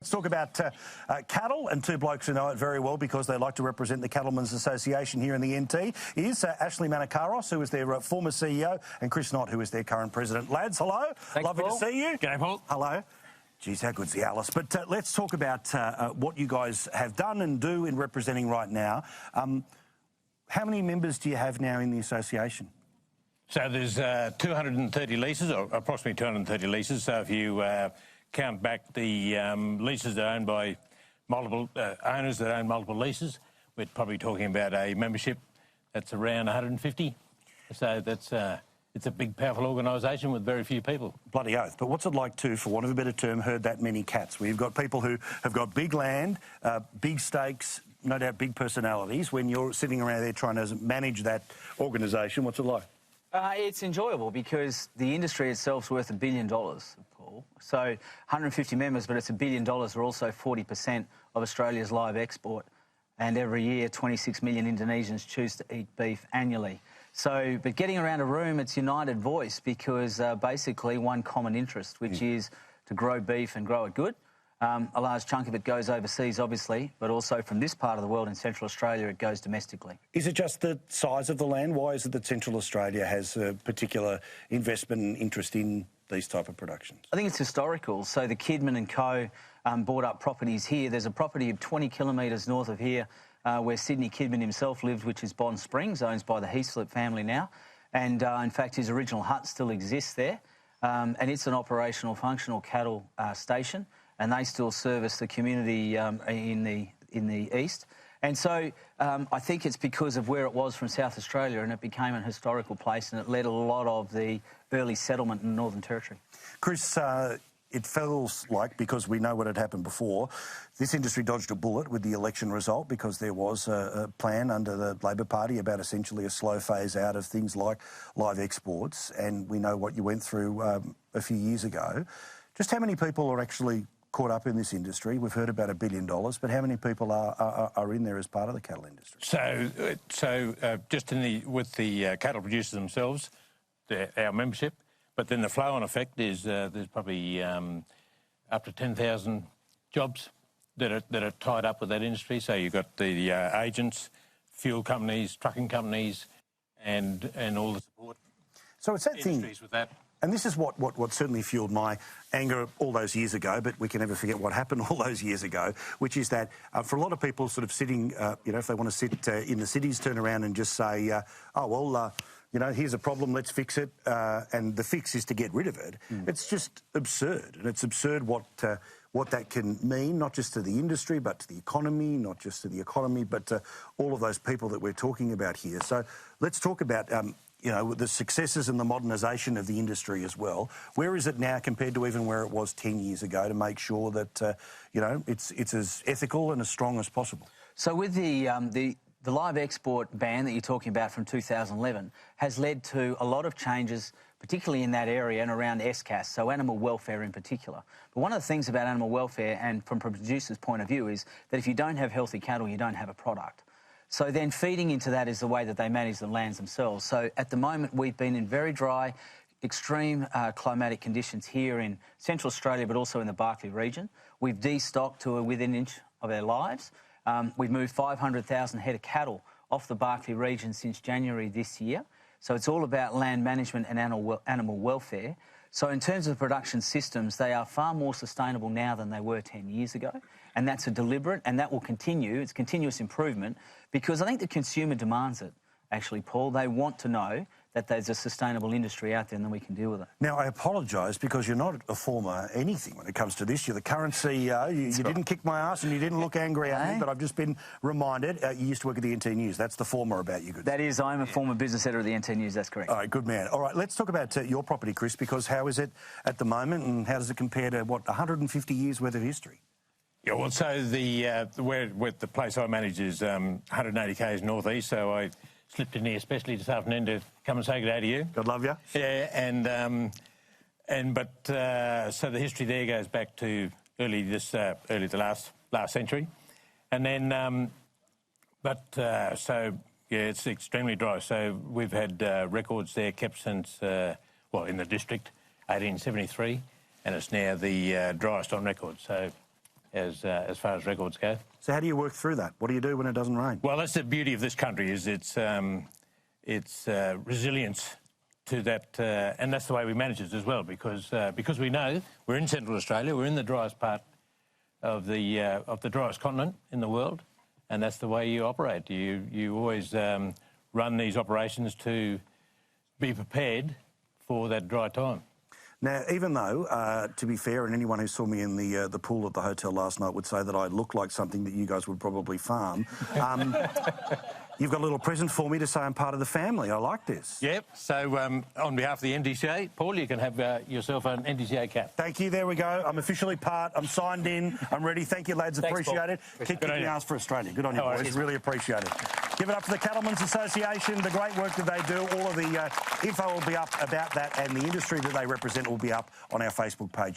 Let's talk about cattle, and two blokes who know it very well because they like to represent the Cattlemen's Association here in the NT is Ashley Manicaros, who is their former CEO, and Chris Knott, who is their current president. Lads, hello. Thanks, Lovely Paul. to see you. G'day, Paul. Hello. Geez, how good's the Alice? But let's talk about what you guys have done and do in representing right now. How many members do you have now in the association? So there's 230 leases, or approximately 230 leases. So if you count back the leases that are owned by multiple owners that own multiple leases, we're probably talking about a membership that's around 150. So that's it's a big, powerful organisation with very few people. Bloody oath. But what's it like to, for want of a better term, herd that many cats? Where you've got people who have got big land, big stakes, no doubt big personalities. When you're sitting around there trying to manage that organisation, what's it like? It's enjoyable because the industry itself is worth $1 billion, Paul. So 150 members, but it's $1 billion. We're also 40% of Australia's live export. And every year, 26 million Indonesians choose to eat beef annually. So, but getting around a room, it's united voice because basically one common interest, which is to grow beef and grow it good. A large chunk of it goes overseas, obviously, but also from this part of the world in Central Australia, it goes domestically. Is it just the size of the land? Why is it that Central Australia has a particular investment and interest in these type of productions? I think it's historical. So the Kidman and Co bought up properties here. There's a property of 20 kilometres north of here where Sidney Kidman himself lived, which is Bond Springs, owned by the Heaslip family now. And in fact, his original hut still exists there. And it's an operational, functional cattle station. And they still service the community in the east. And so I think it's because of where it was from South Australia, and it became an historical place, and it led a lot of the early settlement in the Northern Territory. Chris, it feels like, because we know what had happened before, this industry dodged a bullet with the election result because there was a plan under the Labor Party about essentially a slow phase out of things like live exports, and we know what you went through a few years ago. Just how many people are actually caught up in this industry? We've heard about $1 billion, but how many people are in there as part of the cattle industry? So just with the cattle producers themselves, our membership, but then the flow-on effect is there's probably up to 10,000 jobs that are tied up with that industry. So you've got the agents, fuel companies, trucking companies, and all the support. So it's that industries thing with that. And this is what certainly fueled my anger all those years ago, but we can never forget what happened all those years ago, which is that for a lot of people sort of sitting, if they want to sit in the cities, turn around and just say, here's a problem, let's fix it, and the fix is to get rid of it. It's just absurd, and it's absurd what that can mean, not just to the industry, but to the economy, not just to the economy, but to all of those people that we're talking about here. So let's talk about the successes and the modernisation of the industry as well. Where is it now compared to even where it was 10 years ago to make sure that, it's as ethical and as strong as possible? So with the live export ban that you're talking about from 2011 has led to a lot of changes, particularly in that area and around SCAS, so animal welfare in particular. But one of the things about animal welfare, and from a producer's point of view, is that if you don't have healthy cattle, you don't have a product. So then feeding into that is the way that they manage the lands themselves. So at the moment, we've been in very dry, extreme climatic conditions here in Central Australia, but also in the Barkly region. We've destocked to within an inch of our lives. We've moved 500,000 head of cattle off the Barkly region since January this year. So it's all about land management and animal welfare. So in terms of production systems, they are far more sustainable now than they were 10 years ago. And that's a deliberate, and that will continue. It's continuous improvement because I think the consumer demands it, actually, Paul. They want to know that there's a sustainable industry out there and then we can deal with it. Now, I apologise because you're not a former anything when it comes to this. You're the current CEO. You didn't kick my ass and you didn't look angry at me, but I've just been reminded you used to work at the NT News. That's the former about you. Good. That is, I'm a former business editor of the NT News, that's correct. All right, good man. All right, let's talk about your property, Chris, because how is it at the moment and how does it compare to, 150 years worth of history? Yeah, well, so the place I manage is 180 k's northeast, so I slipped in here especially this afternoon to come and say good day to you. God love you. Yeah, so the history there goes back to early the last century, and then it's extremely dry. So we've had records there kept since in the district 1873, and it's now the driest on record. So as far as records go. So how do you work through that? What do you do when it doesn't rain? Well, that's the beauty of this country, is its resilience to that, and that's the way we manage it as well, because we know we're in Central Australia, we're in the driest part of the driest continent in the world, and that's the way you operate. You always run these operations to be prepared for that dry time. Now, even though, to be fair, and anyone who saw me in the pool at the hotel last night would say that I look like something that you guys would probably farm, you've got a little present for me to say I'm part of the family. I like this. Yep. So on behalf of the NDCA, Paul, you can have yourself an NDCA cap. Thank you. There we go. I'm officially part. I'm signed in. I'm ready. Thank you, lads. Thanks, appreciate Paul. it. Keep kicking ass for Australia. Good on you, boys. Cheers. Really appreciate it. Give it up to the Cattlemen's Association, the great work that they do. All of the info will be up about that, and the industry that they represent will be up on our Facebook page.